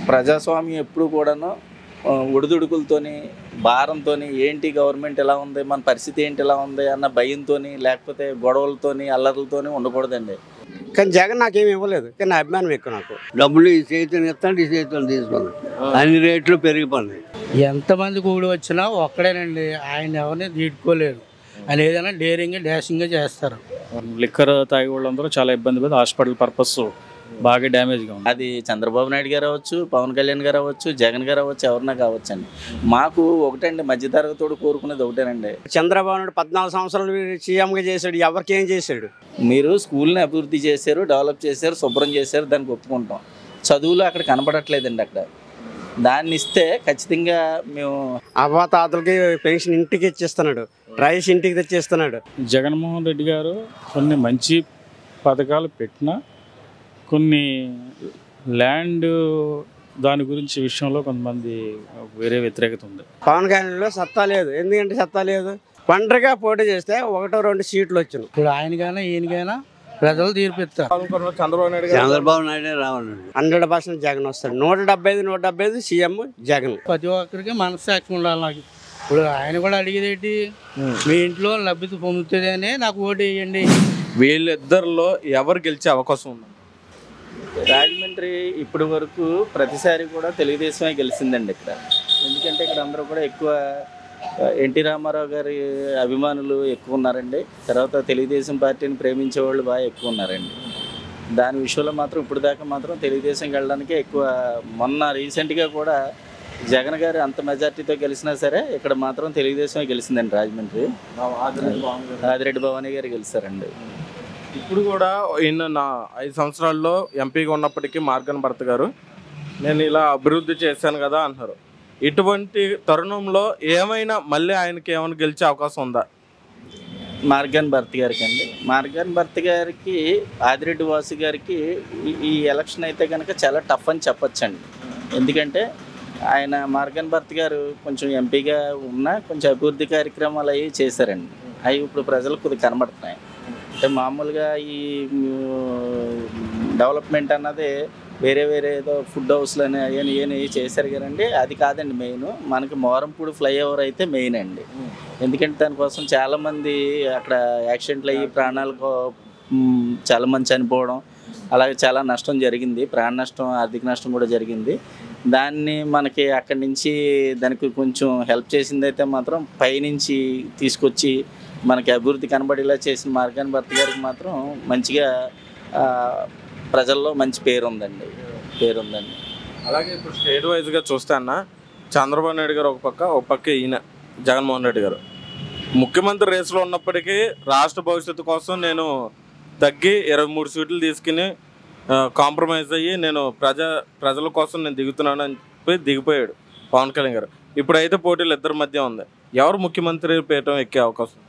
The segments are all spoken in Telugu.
ప్రజాస్వామ్యం ఎప్పుడు కూడాను ఒడిదుడుకులతోని, భారంతోని ఏంటి గవర్నమెంట్ ఎలా ఉంది, మన పరిస్థితి ఏంటి ఎలా ఉంది అన్న భయంతోని, లేకపోతే గొడవలతోని, అల్లర్లతోని ఉండకూడదండి. కానీ జగన్ నాకేమి ఇవ్వలేదు, కానీ నా అభిమానం ఎక్కువ. నాకు డబ్బులు ఈ చేతిని ఇస్తాను, ఈ చేతులు తీసుకున్నాను, అన్ని రేట్లు పెరిగిపోయినాయి. ఎంతమంది కూడి వచ్చినా ఒక్కడేనండి, ఆయన ఎవరిని తీడుకోలేరు. ఆయన ఏదైనా డేరింగ్గా డాషింగ్గా చేస్తారు. లిక్కర్ తాగే వాళ్ళందరూ చాలా ఇబ్బంది పడి హాస్పిటల్ పర్పస్ బాగా డ్యామేజ్గా ఉంది. అది చంద్రబాబు నాయుడు గారు అవ్వచ్చు, పవన్ కళ్యాణ్ గారు అవ్వచ్చు, జగన్ గారు అవ్వచ్చు, ఎవరన్నా కావచ్చండి. మాకు ఒకటండి, మధ్యతరగతోడు కోరుకునేది ఒకటేనండి. చంద్రబాబు నాయుడు 14 సంవత్సరాలు సీఎంగా చేశాడు, ఎవరికి ఏం చేశాడు? మీరు స్కూల్ని అభివృద్ధి చేశారు, డెవలప్ చేశారు, శుభ్రం చేశారు, దానికి ఒప్పుకుంటాం. చదువులు అక్కడ కనపడట్లేదండి. అక్కడ దాన్ని ఇస్తే ఖచ్చితంగా మేము అవ్వాతాతలకి పెన్షన్ ఇంటికి ఇచ్చేస్తున్నాడు, రైస్ ఇంటికి తెచ్చిస్తున్నాడు. జగన్మోహన్ రెడ్డి గారు కొన్ని మంచి పథకాలు పెట్టినా కొన్ని ల్యాండ్ దాని గురించి విషయంలో కొంతమంది వేరే వ్యతిరేకత ఉంది. పవన్ కళ్యాణ్లో సత్తా లేదు. ఎందుకంటే సత్తా లేదు, ఒంటరిగా పోటీ చేస్తే 1-2 సీట్లు వచ్చును. ఇప్పుడు ఆయనకైనా ఈయనకైనా ప్రజలు తీర్పిస్తారు. చంద్రబాబు నాయుడే రావాలండి. 100% జగన్ వస్తాడు. 175 సీఎం జగన్. ప్రతి ఒక్కరికి మనస్సాక్షి ఉండాలి. నాకు ఇప్పుడు ఆయన కూడా అడిగేది ఏంటి, మీ ఇంట్లో లబ్ధి పొందుతుంది అని నాకు ఓటు వేయండి. వీళ్ళిద్దరిలో ఎవరు గెలిచే అవకాశం ఉంది? రాజమండ్రి ఇప్పటి వరకు ప్రతిసారి కూడా తెలుగుదేశమే గెలిచిందండి ఇక్కడ. ఎందుకంటే ఇక్కడ అందరూ కూడా ఎక్కువ ఎన్టీ రామారావు గారి అభిమానులు ఎక్కువ ఉన్నారండి. తర్వాత తెలుగుదేశం పార్టీని ప్రేమించే వాళ్ళు బాగా ఎక్కువ ఉన్నారండి. దాని విషయంలో మాత్రం ఇప్పుడు దాకా మాత్రం తెలుగుదేశంకి వెళ్ళడానికే ఎక్కువ. మొన్న రీసెంట్గా కూడా జగన్ గారు అంత మెజార్టీతో గెలిచినా సరే ఇక్కడ మాత్రం తెలుగుదేశమే గెలిచిందండి. రాజమండ్రి ఆదిరెడ్డి భవానీ గారు గెలిచారండి. ఇప్పుడు కూడా ఈయన నా 5 సంవత్సరాల్లో ఎంపీగా ఉన్నప్పటికీ మార్గన్ భరత్ గారు నేను ఇలా అభివృద్ధి చేశాను కదా అంటారు. ఇటువంటి తరుణంలో ఏమైనా మళ్ళీ ఆయనకి ఏమైనా గెలిచే అవకాశం ఉందా? మార్గన్ భరత్ గారికి అండి, మార్గన్ భరత్ గారికి ఆదిరెడ్డి వాసు గారికి ఈ ఎలక్షన్ అయితే కనుక చాలా టఫ్ అని చెప్పచ్చండి. ఎందుకంటే ఆయన మార్గన్ భరత్ గారు కొంచెం ఎంపీగా ఉన్నా కొంచెం అభివృద్ధి కార్యక్రమాలు అవి చేశారండి. అవి ఇప్పుడు ప్రజలకు కొద్దిగా కనబడుతున్నాయి. అంటే మామూలుగా ఈ డెవలప్మెంట్ అన్నది వేరే ఏదో ఫుడ్ హౌస్లు అని అవన్నీ చేశారు కదండి. అది కాదండి మెయిన్. మనకి మోరంపూడి ఫ్లైఓవర్ అయితే మెయిన్ అండి. ఎందుకంటే దానికోసం చాలామంది అక్కడ యాక్సిడెంట్లు అయ్యి ప్రాణాలకు చాలామంది చనిపోవడం, అలాగే చాలా నష్టం జరిగింది. ప్రాణ నష్టం, ఆర్థిక నష్టం కూడా జరిగింది. దాన్ని మనకి అక్కడి నుంచి దానికి కొంచెం హెల్ప్ చేసింది అయితే మాత్రం పైనుంచి తీసుకొచ్చి మనకి అభివృద్ధి కనబడేలా చేసిన మార్గన్ భరత్ గారికి మాత్రం మంచిగా ప్రజల్లో మంచి పేరు ఉందండి. అలాగే ఇప్పుడు స్టేట్ వైజ్గా చూస్తే అన్న, చంద్రబాబు నాయుడు గారు ఒక పక్క ఈయన జగన్మోహన్ రెడ్డి గారు ముఖ్యమంత్రి రేసులో ఉన్నప్పటికీ రాష్ట్ర భవిష్యత్తు కోసం నేను తగ్గి 23 సీట్లు తీసుకుని కాంప్రమైజ్ అయ్యి నేను ప్రజల కోసం నేను దిగుతున్నాను అని చెప్పి దిగిపోయాడు పవన్ కళ్యాణ్ గారు. ఇప్పుడైతే పోటీలు ఇద్దరి మధ్య ఉంది. ఎవరు ముఖ్యమంత్రి పీఠం ఎక్కే అవకాశం?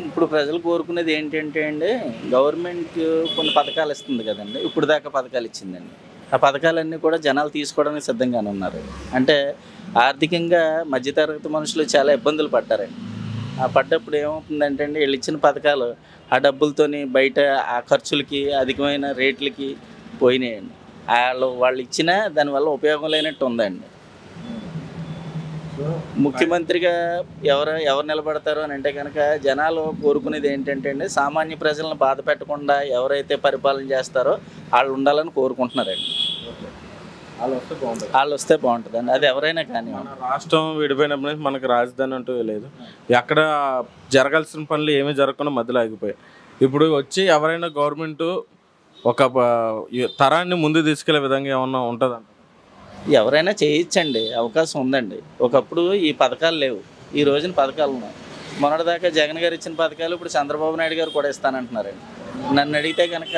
ఇప్పుడు ప్రజలు కోరుకునేది ఏంటంటే అండి, గవర్నమెంట్ కొన్ని పథకాలు ఇస్తుంది కదండి. ఇప్పుడు దాకా పథకాలు ఇచ్చిందండి. ఆ పథకాలన్నీ కూడా జనాలు తీసుకోవడానికి సిద్ధంగానే ఉన్నారు. అంటే ఆర్థికంగా మధ్యతరగతి మనుషులు చాలా ఇబ్బందులు పడ్డారండి. ఆ పడ్డప్పుడు ఏమవుతుందంటే అండి, వీళ్ళు ఇచ్చిన పథకాలు ఆ డబ్బులతోని బయట ఆ ఖర్చులకి అధికమైన రేట్లకి పోయినాయండి. వాళ్ళు ఇచ్చిన దానివల్ల ఉపయోగం లేనట్టు ఉందండి. ముఖ్యమంత్రిగా ఎవరు నిలబడతారు అని అంటే కనుక జనాలు కోరుకునేది ఏంటంటే అండి, సామాన్య ప్రజలను బాధ పెట్టకుండా ఎవరైతే పరిపాలన చేస్తారో వాళ్ళు ఉండాలని కోరుకుంటున్నారండి. వాళ్ళు వస్తే బాగుంటుందండి. అది ఎవరైనా కానీ. రాష్ట్రం విడిపోయినప్పుడు నుంచి మనకు రాజధాని అంటూ లేదు. ఎక్కడ జరగాల్సిన పనులు ఏమీ జరగకుండా మధ్యలో ఆగిపోయాయి. ఇప్పుడు వచ్చి ఎవరైనా గవర్నమెంట్ ఒక తరాన్ని ముందు తీసుకెళ్లే విధంగా ఏమన్నా ఉంటుందంట? ఎవరైనా చేయొచ్చండి, అవకాశం ఉందండి. ఒకప్పుడు ఈ పథకాలు లేవు, ఈ రోజున పథకాలు ఉన్నాయి. మొన్నటిదాకా జగన్ గారు ఇచ్చిన పథకాలు ఇప్పుడు చంద్రబాబు నాయుడు గారు కూడా ఇస్తానంటున్నారండి. నన్ను అడిగితే కనుక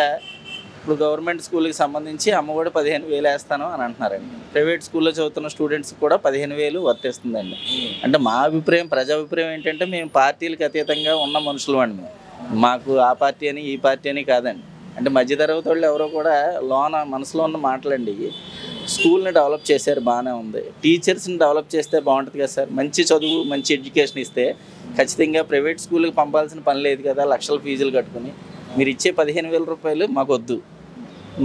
ఇప్పుడు గవర్నమెంట్ స్కూల్కి సంబంధించి అమ్మఒడి 15,000 వేస్తాను అని అంటున్నారండి. ప్రైవేట్ స్కూల్లో చదువుతున్న స్టూడెంట్స్ కూడా 15,000 వర్తిస్తుందండి. అంటే మా అభిప్రాయం, ప్రజాభిప్రాయం ఏంటంటే మేము పార్టీలకు అతీతంగా ఉన్న మనుషులు అండి. మాకు ఆ పార్టీ అని ఈ పార్టీ అని కాదండి. అంటే మధ్యతరగతి వాళ్ళు ఎవరో కూడా మనసులో ఉన్న మాటలండి. స్కూల్ని డెవలప్ చేశారు, బాగానే ఉంది. టీచర్స్ని డెవలప్ చేస్తే బాగుంటుంది కదా సార్. మంచి చదువు, మంచి ఎడ్యుకేషన్ ఇస్తే ఖచ్చితంగా ప్రైవేట్ స్కూల్కి పంపాల్సిన పని లేదు కదా. లక్షల ఫీజులు కట్టుకుని మీరు ఇచ్చే 15,000 రూపాయలు మాకు వద్దు.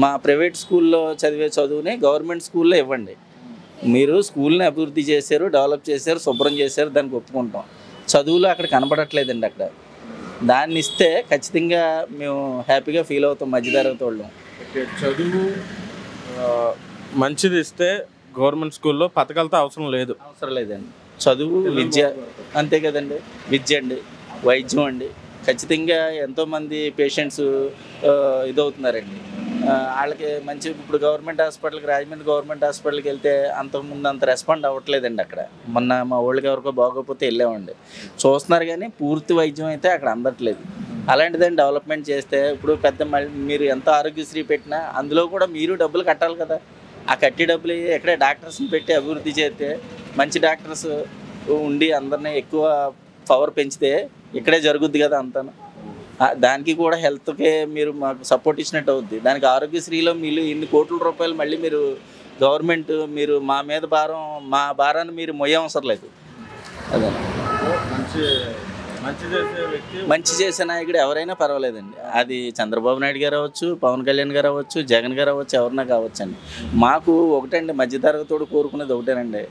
మా ప్రైవేట్ స్కూల్లో చదివే చదువుని గవర్నమెంట్ స్కూల్లో ఇవ్వండి. మీరు స్కూల్ని అభివృద్ధి చేశారు, డెవలప్ చేశారు, శుభ్రం చేశారు, దానికి ఒప్పుకుంటాం. చదువులు అక్కడ కనపడట్లేదండి. అక్కడ దాన్ని ఇస్తే ఖచ్చితంగా మేము హ్యాపీగా ఫీల్ అవుతాం మధ్యతరగతి వాళ్ళం. చదువు మంచిది ఇస్తే గవర్నమెంట్ స్కూల్లో పథకాలతో అవసరం లేదండి. చదువు, విద్య అంతే కదండి. విద్య అండి, వైద్యం అండి. ఖచ్చితంగా ఎంతోమంది పేషెంట్స్ ఇదవుతున్నారండి. వాళ్ళకి మంచి ఇప్పుడు గవర్నమెంట్ హాస్పిటల్కి, రాజమండ్రి గవర్నమెంట్ హాస్పిటల్కి వెళ్తే అంతకుముందు అంత రెస్పాండ్ అవ్వట్లేదండి. అక్కడ మొన్న మా ఊళ్ళకి ఎవరికో బాగోకపోతే వెళ్ళామండి, చూస్తున్నారు కానీ పూర్తి వైద్యం అయితే అక్కడ అందట్లేదు. అలాంటిదని డెవలప్మెంట్ చేస్తే ఇప్పుడు పెద్ద మీరు ఎంత ఆరోగ్యశ్రీ పెట్టినా అందులో కూడా మీరు డబ్బులు కట్టాలి కదా. ఆ కట్టి డబ్బులు ఎక్కడే డాక్టర్స్ని పెట్టి అభివృద్ధి చేస్తే, మంచి డాక్టర్స్ ఉండి అందరినీ ఎక్కువ పవర్ పెంచితే ఇక్కడే జరుగుద్ది కదా అంతాను. దానికి కూడా హెల్త్కే మీరు మాకు సపోర్ట్ ఇచ్చినట్టు అవుద్ది. దానికి ఆరోగ్యశ్రీలో మీరు ఇన్ని కోట్ల రూపాయలు మళ్ళీ మీరు గవర్నమెంట్ మీరు మా మీద మా భారాన్ని మీరు మొయ్యవసరం లేదు. అదే మంచి చేసే నాయకుడు ఎవరైనా పర్వాలేదండి. అది చంద్రబాబు నాయుడు గారు అవ్వచ్చు, పవన్ కళ్యాణ్ గారు అవ్వచ్చు, జగన్ గారు అవ్వచ్చు, ఎవరన్నా కావచ్చండి. మాకు ఒకటండి, మధ్యతరగతోడు కోరుకునేది ఒకటేనండి.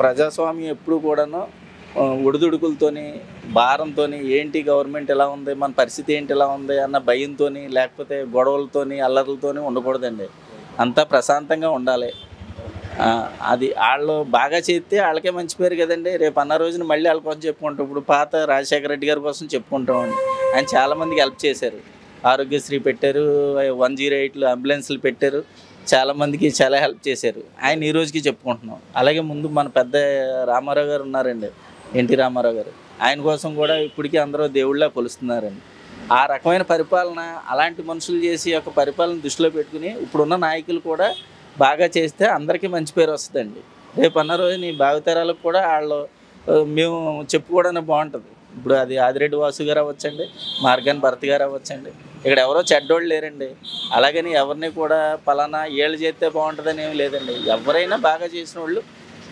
ప్రజాస్వామ్యం ఎప్పుడు కూడాను ఒడిదుడుకులతోని, భారంతో, ఏంటి గవర్నమెంట్ ఎలా ఉంది, మన పరిస్థితి ఏంటి ఎలా ఉంది అన్న భయంతో, లేకపోతే గొడవలతోని, అల్లర్లతోని ఉండకూడదండి. అంతా ప్రశాంతంగా ఉండాలి. అది వాళ్ళు బాగా చేస్తే వాళ్ళకే మంచి పేరు కదండి. రేపు అన్న రోజున మళ్ళీ వాళ్ళ కోసం చెప్పుకుంటాం. ఇప్పుడు పాత రాజశేఖర రెడ్డి గారి కోసం చెప్పుకుంటామండి. ఆయన చాలామందికి హెల్ప్ చేశారు. ఆరోగ్యశ్రీ పెట్టారు, 108 అంబులెన్స్లు పెట్టారు, చాలామందికి చాలా హెల్ప్ చేశారు. ఆయన ఈ రోజుకి చెప్పుకుంటున్నాం. అలాగే ముందు మన పెద్ద రామారావు గారు ఉన్నారండి, ఎన్టీ రామారావు గారు. ఆయన కోసం కూడా ఇప్పటికీ అందరూ దేవుళ్ళ కొలుస్తున్నారండి. ఆ రకమైన పరిపాలన అలాంటి మనుషులు చేసి ఒక పరిపాలన దృష్టిలో పెట్టుకుని ఇప్పుడున్న నాయకులు కూడా బాగా చేస్తే అందరికీ మంచి పేరు వస్తుందండి. రేపు అన్న రోజు నీ భావితరాలకు కూడా వాళ్ళు మేము చెప్పుకోవడానికి బాగుంటుంది. ఇప్పుడు అది ఆదిరెడ్డి వాసు గారు అవ్వచ్చండి, మార్గాన్ భరత్ గారు అవ్వచ్చండి. ఇక్కడ ఎవరో చెడ్డోళ్ళు లేరండి. అలాగని ఎవరిని కూడా పలానా ఏళ్ళు చేస్తే బాగుంటుందని ఏమి లేదండి. ఎవరైనా బాగా చేసిన వాళ్ళు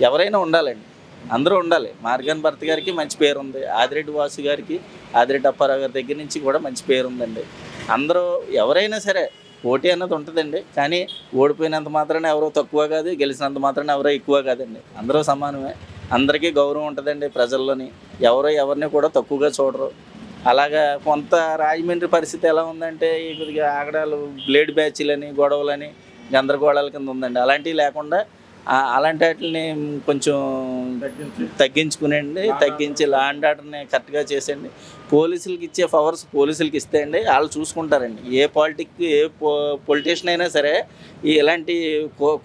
ఎవరైనా ఉండాలండి, అందరూ ఉండాలి. మార్గాన్ భరత్ గారికి మంచి పేరు ఉంది, ఆదిరెడ్డి వాసు గారికి, ఆదిరెడ్డి అప్పారావు గారి దగ్గర నుంచి కూడా మంచి పేరు ఉందండి. అందరూ ఎవరైనా సరే పోటీ అన్నది ఉంటుందండి. కానీ ఓడిపోయినంత మాత్రాన ఎవరో తక్కువ కాదు, గెలిచినంత మాత్రాన ఎవరో ఎక్కువ కాదండి. అందరూ సమానమే, అందరికీ గౌరవం ఉంటుందండి ప్రజల్లోని. ఎవరో ఎవరిని కూడా తక్కువగా చూడరు. అలాగా కొంత రాజమండ్రి పరిస్థితి ఎలా ఉందంటే కొద్దిగా ఆగడాలు, బ్లేడ్ బ్యాచ్లని, గొడవలని, గందరగోళాల కింద ఉందండి. అలాంటివి లేకుండా అలాంటి వాటిని కొంచెం తగ్గించుకునేయండి, తగ్గించి లా అండ్ ఆర్డర్ని కరెక్ట్గా చేసేయండి. పోలీసులకి ఇచ్చే పవర్స్ పోలీసులకి ఇస్తేయండి, వాళ్ళు చూసుకుంటారండి. ఏ పొలిటీషియన్ అయినా సరే ఇలాంటి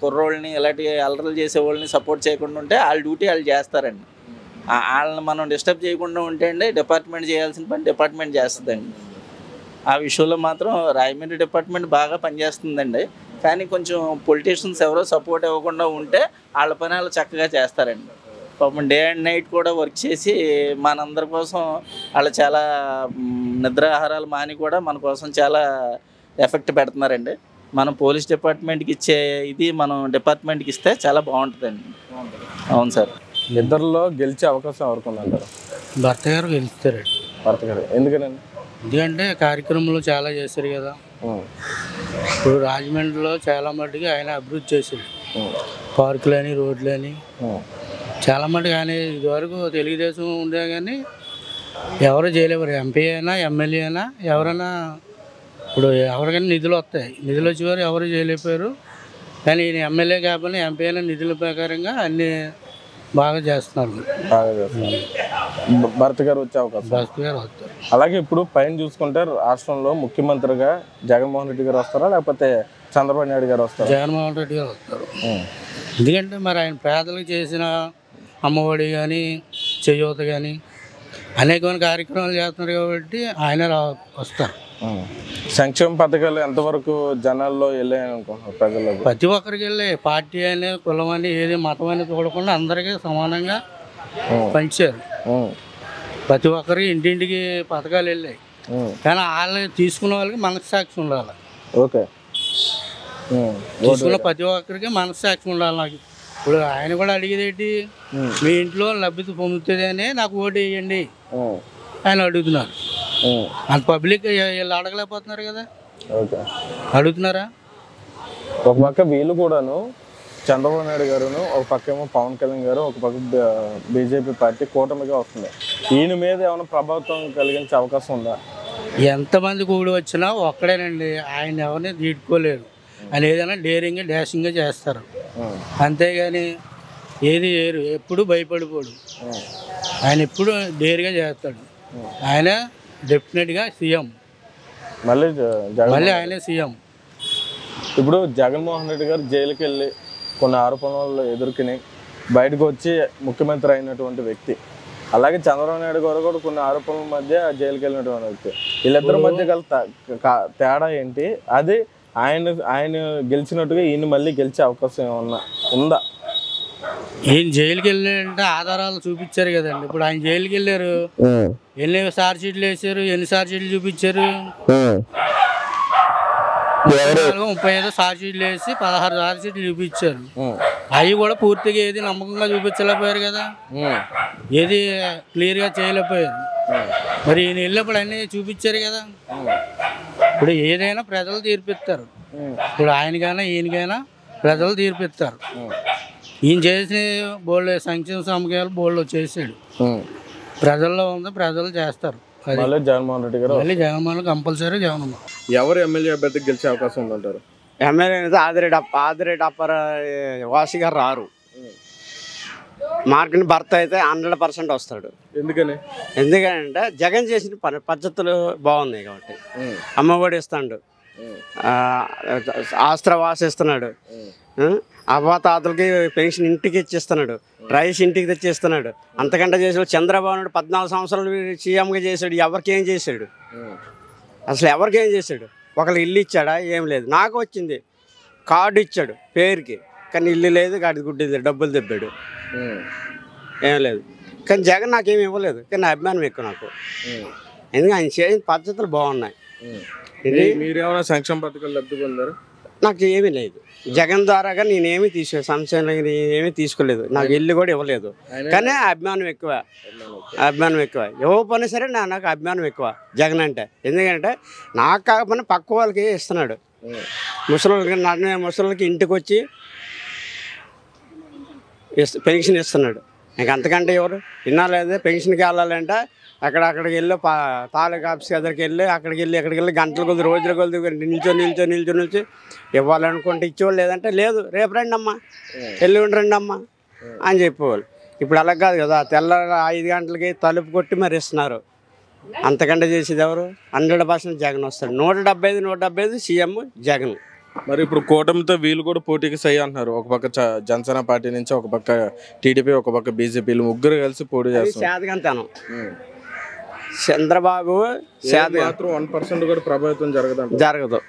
కుర్రోళ్ళని, ఇలాంటి అల్లర్లు చేసే వాళ్ళని సపోర్ట్ చేయకుండా ఉంటే వాళ్ళ డ్యూటీ వాళ్ళు చేస్తారండి. వాళ్ళని మనం డిస్టర్బ్ చేయకుండా ఉంటే అండి డిపార్ట్మెంట్ చేయాల్సిన పని డిపార్ట్మెంట్ చేస్తుందండి. ఆ విషయంలో మాత్రం రాజమండ్రి డిపార్ట్మెంట్ బాగా పనిచేస్తుందండి. కానీ కొంచెం పొలిటీషియన్స్ ఎవరో సపోర్ట్ ఇవ్వకుండా ఉంటే వాళ్ళ పని వాళ్ళు చక్కగా చేస్తారండి. పాపం డే అండ్ నైట్ కూడా వర్క్ చేసి మనందరి కోసం వాళ్ళు చాలా నిద్రాహారాలు మాని కూడా మన కోసం చాలా ఎఫెక్ట్ పెడుతున్నారండి. మనం పోలీస్ డిపార్ట్మెంట్కి ఇచ్చే ఇది మనం డిపార్ట్మెంట్కి ఇస్తే చాలా బాగుంటుందండి. అవును సార్. ఇద్దరిలో గెలిచే అవకాశం ఎవరికి ఉందంటారు? భర్త గారు గెలుస్తారండి. భర్త గారు ఎందుకనండి? ఎందుకంటే కార్యక్రమాలు చాలా చేశారు కదా. ఇప్పుడు రాజమండ్రిలో చాలా మటుకు ఆయన అభివృద్ధి చేశారు. పార్కులని, రోడ్లని చాలా మటుకు ఆయన ఇదివరకు తెలుగుదేశం ఉండే కానీ ఎవరు చేయలేవారు. ఎంపీ అయినా, ఎమ్మెల్యే అయినా ఎవరైనా ఇప్పుడు ఎవరికైనా నిధులు వస్తాయి, నిధులు వచ్చేవారు ఎవరు చేయలేకపోయారు. కానీ ఈయన ఎమ్మెల్యే కాకపోయినా ఎంపీ అయినా నిధుల ప్రకారంగా అన్నీ బాగా చేస్తున్నారు. భర్త గారు వచ్చే అవకాశం. భర్త గారు వస్తారు. అలాగే ఇప్పుడు పైన చూసుకుంటే రాష్ట్రంలో ముఖ్యమంత్రిగా జగన్మోహన్ రెడ్డి గారు వస్తారా, లేకపోతే చంద్రబాబు నాయుడు గారు వస్తారా? జగన్మోహన్ రెడ్డి గారు వస్తారు. ఎందుకంటే మరి ఆయన పేదలకు చేసిన అమ్మఒడి కానీ, చేయూత కానీ అనేకమైన కార్యక్రమాలు చేస్తున్నారు కాబట్టి ఆయన వస్తారు. సంక్షేమ పథకాలు ఎంతవరకు జనాల్లో వెళ్ళాయని అనుకుంటున్నారు ప్రజల్లో? ప్రతి ఒక్కరికి వెళ్ళి పార్టీ అని, కులం అని, ఏది మతం అని చూడకుండా అందరికీ సమానంగా పంచారు. ప్రతి ఒక్కరికి ఇంటింటికి పథకాలు వెళ్ళాయి. కానీ వాళ్ళు తీసుకున్న వాళ్ళకి మనస్సాక్షి ఉండాలి. ఓకే, తీసుకున్న ప్రతి ఒక్కరికి మనస్సాక్షి ఉండాలి. నాకు ఇప్పుడు ఆయన కూడా అడిగేది ఏంటి, మీ ఇంట్లో లబ్ధి పొందుతుంది అని నాకు ఓటు వేయండి ఆయన అడుగుతున్నారు. అంత పబ్లిక్ వీళ్ళు అడగలేకపోతున్నారు కదా. ఓకే. అడుగుతున్నారా? ఒక పక్క వీళ్ళు కూడాను చంద్రబాబు నాయుడు గారును, ఒక పక్క ఏమో పవన్ కళ్యాణ్ గారు, ఒక పక్క బీజేపీ పార్టీ కూటమిగా వస్తుంది. ఈయన మీద ఏమైనా ప్రభావితం కలిగించే అవకాశం ఉందా? ఎంతమంది కూడి వచ్చినా ఒక్కడేనండి, ఆయన ఎవరిని తీడుకోలేరు. ఆయన ఏదైనా డేరింగ్గా డాషింగ్గా చేస్తారు, అంతేగాని ఏది ఏరు ఎప్పుడు భయపడిపోడు. ఆయన ఎప్పుడు డేర్గా చేస్తాడు. ఆయన డెఫినెట్గా సీఎం, మళ్ళీ ఆయనే సీఎం. ఇప్పుడు జగన్మోహన్ రెడ్డి గారు జైలుకి వెళ్ళి కొన్ని ఆరోపణలు ఎదుర్కొని బయటకు వచ్చి ముఖ్యమంత్రి అయినటువంటి వ్యక్తి. అలాగే చంద్రబాబు నాయుడు గారు కూడా కొన్ని ఆరోపణల మధ్య జైలుకి వెళ్ళినటువంటి వ్యక్తి. వీళ్ళిద్దరి మధ్య గల తేడా ఏంటి? అది ఆయన గెలిచినట్టుగా ఈయన మళ్ళీ గెలిచే అవకాశం ఏమన్నా ఉందా? ఈయన జైలుకి వెళ్ళారంటే ఆధారాలు చూపించారు కదండి. ఇప్పుడు ఆయన జైలుకి వెళ్ళారు, ఎన్ని ఛార్జ్ షీట్లు వేసారు, ఎన్ని ఛార్జ్ షీట్లు చూపించారు? 35 ఛార్జ్ షీట్లు వేసి 16 ఛార్జ్ షీట్లు చూపించారు. అవి కూడా పూర్తిగా ఏది నమ్మకంగా చూపించలేకపోయారు కదా, ఏది క్లియర్గా చేయలేకపోయారు. మరి ఈయన వెళ్ళినప్పుడు అన్నీ చూపించారు కదా. ఇప్పుడు ఏదైనా ప్రజలు తీర్పిస్తారు. ఇప్పుడు ఆయనకైనా ఈయనకైనా ప్రజలు తీర్పిస్తారు. ఈయన చేసిన బోల్డ్ సంక్షేమ సంఘాలు బోల్డ్ చేసాడు, ప్రజల్లో ఉంది, ప్రజలు చేస్తారు. జగన్మోహన్ రెడ్డి గారు మళ్ళీ జగన్మోహన్ కంపల్సరీ జగన్మోహన్. ఎవరు ఎమ్మెల్యే అభ్యర్థికి గెలిచే అవకాశం ఉందంటారు? ఎమ్మెల్యే ఆదిరెడ్డి అప్పర వాసి గారు రారు. మార్కెట్ భర్త అయితే 100% వస్తాడు. ఎందుకంటే జగన్ చేసిన పద్ధతులు బాగున్నాయి కాబట్టి. అమ్మఒడి ఇస్తాడు, ఆస్త్ర వాసిస్తున్నాడు, అవ్వాతాతలకి పెన్షన్ ఇంటికి ఇచ్చిస్తున్నాడు, రైస్ ఇంటికి తెచ్చిస్తున్నాడు. అంతకంటే చేసాడు చంద్రబాబు నాయుడు 14 సంవత్సరాలు సీఎంగా చేశాడు. ఎవరికేం చేశాడు? అసలు ఎవరికేం చేశాడు? ఒకళ్ళు ఇల్లు ఇచ్చాడా? ఏం లేదు. నాకు వచ్చింది కార్డు ఇచ్చాడు పేరుకి, కానీ ఇల్లు లేదు, గాడి గుడ్డి డబ్బులు తెప్పాడు, ఏం లేదు. కానీ జగన్ నాకేమి ఇవ్వలేదు, కానీ నా అభిమానం ఎక్కువ నాకు. ఎందుకంటే ఆయన చేసిన పద్ధతులు బాగున్నాయి. మీరేమైనా సంక్షేమ పథకాలు లబ్ధి పొందారు? నాకు ఏమీ లేదు. జగన్ ద్వారాగా నేనేమీ సంక్షేమ నేనేమీ తీసుకోలేదు, నాకు ఇల్లు కూడా ఇవ్వలేదు. కానీ అభిమానం ఎక్కువ, అభిమానం ఎక్కువ. ఇవ్వకపోయినా సరే నాకు అభిమానం ఎక్కువ జగన్ అంటే. ఎందుకంటే నాకు కాకపోయినా పక్క వాళ్ళకి ఇస్తున్నాడు. ముసలికి ఇంటికి వచ్చి పెన్షన్ ఇస్తున్నాడు. ఇంక అంతకంటే ఎవరు వినాలేదు? పెన్షన్కి వెళ్ళాలంటే అక్కడికి వెళ్ళి తాలూకా ఆఫీస్ దగ్గరికి వెళ్ళి అక్కడికి వెళ్ళి గంటల కొద్ది రోజుల కొద్ది నిల్చొని ఇవ్వాలనుకుంటే ఇచ్చేవాళ్ళు, లేదంటే లేదు రేపు రండి అమ్మా, ఎల్లుండి రండి అమ్మా అని చెప్పేవాళ్ళు. ఇప్పుడు అలా కాదు కదా, తెల్ల 5 గంటలకి తలుపు కొట్టి మరి ఇస్తున్నారు. అంతకంటే చేసేది ఎవరు? 100% జగన్ వస్తాడు. 175 సీఎం జగన్. మరి ఇప్పుడు కూటమితో వీళ్ళు కూడా పోటీకి సై అంటున్నారు. ఒక పక్క జనసేన పార్టీ నుంచి, ఒక పక్క టీడీపీ, ఒక పక్క బీజేపీ, ముగ్గురు కలిసి పోటీ చేస్తారు. శాతకంతాను చంద్రబాబు 1% కూడా ప్రభావితం జరగదు.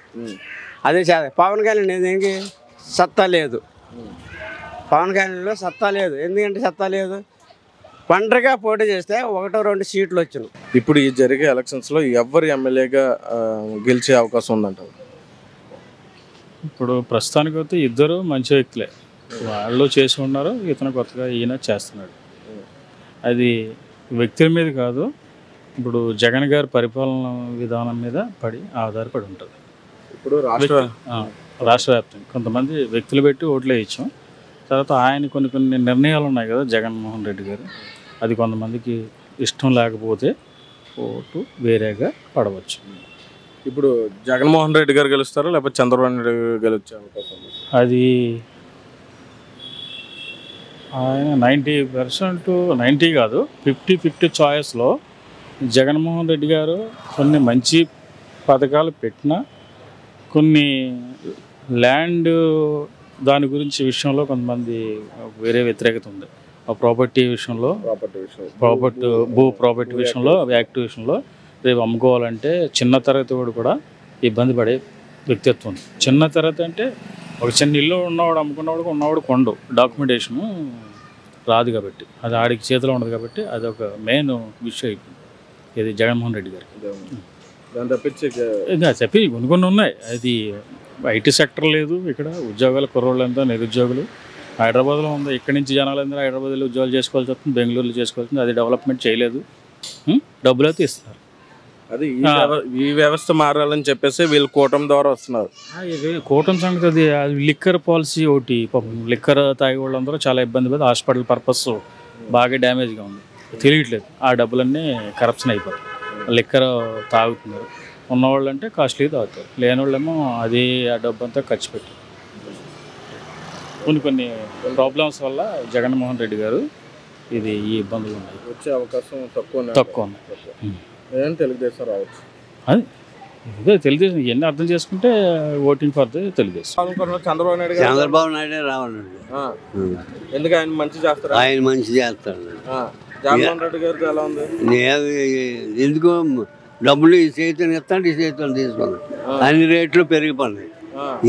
అదే పవన్ కళ్యాణ్ దేనికి సత్తా లేదు. పవన్ కళ్యాణ్లో సత్తా లేదు. ఎందుకంటే సత్తా లేదు, ఒంటరిగా పోటీ చేస్తే 1-2 సీట్లు వచ్చినాయి. ఇప్పుడు ఈ జరిగే ఎలక్షన్స్లో ఎవరు ఎమ్మెల్యేగా గెలిచే అవకాశం ఉందంటారు? ఇప్పుడు ప్రస్తుతానికి అయితే ఇద్దరు మంచి వ్యక్తులే, వాళ్ళు చేసి ఉన్నారు, ఇతను కొత్తగా ఈయన చేస్తున్నాడు. అది వ్యక్తుల మీద కాదు, ఇప్పుడు జగన్ గారి పరిపాలన విధానం మీద ఆధారపడి ఉంటుంది. ఇప్పుడు రాష్ట్ర వ్యాప్తంగా కొంతమంది వ్యక్తులు పెట్టి ఓట్లు వేయించాం. తర్వాత ఆయన కొన్ని నిర్ణయాలు ఉన్నాయి కదా జగన్మోహన్ రెడ్డి గారు, అది కొంతమందికి ఇష్టం లేకపోతే ఓటు వేరేగా పడవచ్చు. ఇప్పుడు జగన్మోహన్ రెడ్డి గారు గెలుస్తారా లేకపోతే చంద్రబాబు నాయుడు గారు గెలిచే అవకాశం? అది ఆయన 90% కాదు, 50-50 చాయిస్లో జగన్మోహన్ రెడ్డి గారు కొన్ని మంచి పథకాలు పెట్టినా, కొన్ని ల్యాండ్ దాని గురించి విషయంలో కొంతమంది వేరే వ్యతిరేకత ఉంది. ఆ ప్రాపర్టీ విషయంలో, ప్రాపర్టీ విషయంలో, యాక్టివ్ విషయంలో రేపు అమ్ముకోవాలంటే చిన్న తరగతి వాడు కూడా ఇబ్బంది పడే వ్యక్తిత్వం ఉంది. చిన్న తరగతి అంటే ఒక చిన్న ఇల్లు ఉన్నవాడు ఉన్నవాడు కొండు డాక్యుమెంటేషను రాదు కాబట్టి, అది ఆడికి చేతిలో ఉండదు కాబట్టి అది ఒక మెయిన్ విషయం అయిపోయింది ఇది జగన్మోహన్ రెడ్డి గారికి. దాని తప్పించి ఇంకా చెప్పి కొన్ని ఉన్నాయి. అది ఐటీ సెక్టర్ లేదు ఇక్కడ, ఉద్యోగాల కుర్రోళ్ళు అంతా నిరుద్యోగులు. హైదరాబాద్లో ఉంది, ఇక్కడి నుంచి జనాలు అందరూ హైదరాబాద్లో ఉద్యోగాలు చేసుకోవాల్సి వస్తుంది, బెంగళూరులో చేసుకోవాల్సి వస్తుంది. అది డెవలప్మెంట్ చేయలేదు, డబ్బులు అయితే ఇస్తున్నారు. అది ఈ వ్యవస్థ మారాలని చెప్పేసి వీళ్ళు కూటమి ద్వారా వస్తున్నారు. ఇది కూటమి సంగతి. అది లిక్కర్ పాలసీ ఒకటి, పాపం లిక్కర్ తాగే వాళ్ళందరూ చాలా ఇబ్బంది పడి హాస్పిటల్ పర్పస్ బాగా డ్యామేజ్గా ఉంది. తెలియట్లేదు, ఆ డబ్బులన్నీ కరప్షన్ అయిపోతాయి. లిక్కర్ తాగుతున్నారు, ఉన్నవాళ్ళు అంటే కాస్ట్లీ తాగుతారు, లేని వాళ్ళేమో అది ఆ డబ్బు అంతా ఖర్చు పెట్టి కొన్ని ప్రాబ్లమ్స్ వల్ల జగన్మోహన్ రెడ్డి గారు ఇది ఈ ఇబ్బందులు ఉన్నాయి. వచ్చే అవకాశం తక్కువ ఉన్నాయి. తెలుగుదేశం రావచ్చు. అది ఇదే తెలుగుదేశం, ఇవన్నీ అర్థం చేసుకుంటే voting for the Telugu Desam. Chandrababu Naidu గారు చంద్రబాబు నాయుడే రావాలండి. ఎందుకు ఆయన మంచి చేస్తారు? ఆయన మంచి చేస్తాడు. జగన్మోహన్ రెడ్డి గారితో ఎలా ఉంది? ఎందుకు డబ్బులు ఈ చేతులు ఇస్తాడు, ఈ చేతులు తీసుకున్నాడు. అన్ని రేట్లు పెరిగిపోయినాయి,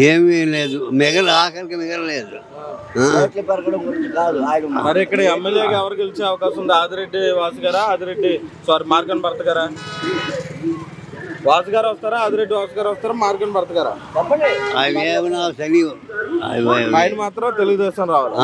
ఏమీ లేదు, ఆఖరికి మిగలలేదు. మరి ఇక్కడ ఎమ్మెల్యేగా ఎవరు గెలిచే అవకాశం ఉంది? ఆదిరెడ్డి వాసు గారా, మార్గన్ భర్త గారా? వాసు గారు వస్తారా, ఆదిరెడ్డి వాసు గారు వస్తారా, మార్గన్ భర్త గారా? అవి ఏమన్నా తెలియదు. ఆయన మాత్రం తెలుగుదేశం రావాలి.